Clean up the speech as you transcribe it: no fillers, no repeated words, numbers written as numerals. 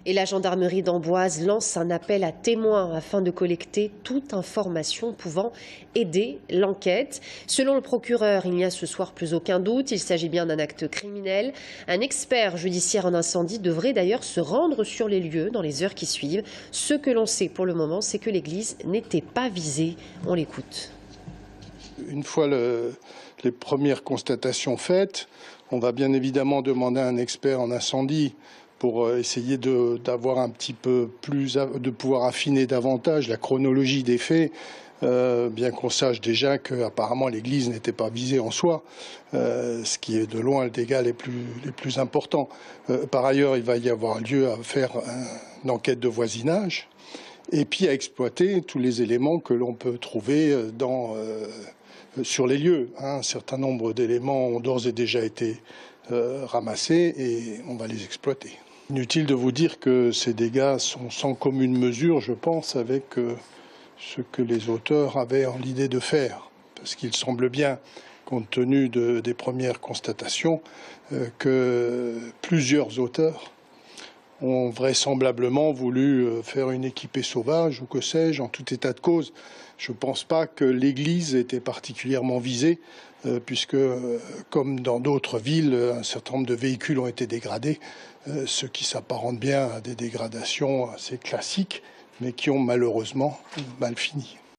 Et la gendarmerie d'Amboise lance un appel à témoins afin de collecter toute information pouvant aider l'enquête. Selon le procureur, il n'y a ce soir plus aucun doute. Il s'agit bien d'un acte criminel. Un expert judiciaire en incendie devrait d'ailleurs se rendre sur les lieux dans les heures qui suivent. Ce que l'on sait pour le moment, c'est que l'église n'était pas visée. On l'écoute. Une fois les premières constatations faites, on va bien évidemment demander à un expert en incendie pour essayer d'avoir un petit peu plus, de pouvoir affiner davantage la chronologie des faits, bien qu'on sache déjà qu'apparemment l'église n'était pas visée en soi, ce qui est de loin le dégât les plus importants. Par ailleurs, il va y avoir lieu à faire une enquête de voisinage et puis à exploiter tous les éléments que l'on peut trouver sur les lieux. Un certain nombre d'éléments ont d'ores et déjà été ramassés et on va les exploiter. Inutile de vous dire que ces dégâts sont sans commune mesure, je pense, avec ce que les auteurs avaient en l'idée de faire. Parce qu'il semble bien, compte tenu des premières constatations, que plusieurs auteurs ont vraisemblablement voulu faire une équipée sauvage ou que sais-je. En tout état de cause, je ne pense pas que l'église était particulièrement visée, puisque, comme dans d'autres villes, un certain nombre de véhicules ont été dégradés, ce qui s'apparente bien à des dégradations assez classiques, mais qui ont malheureusement mal fini.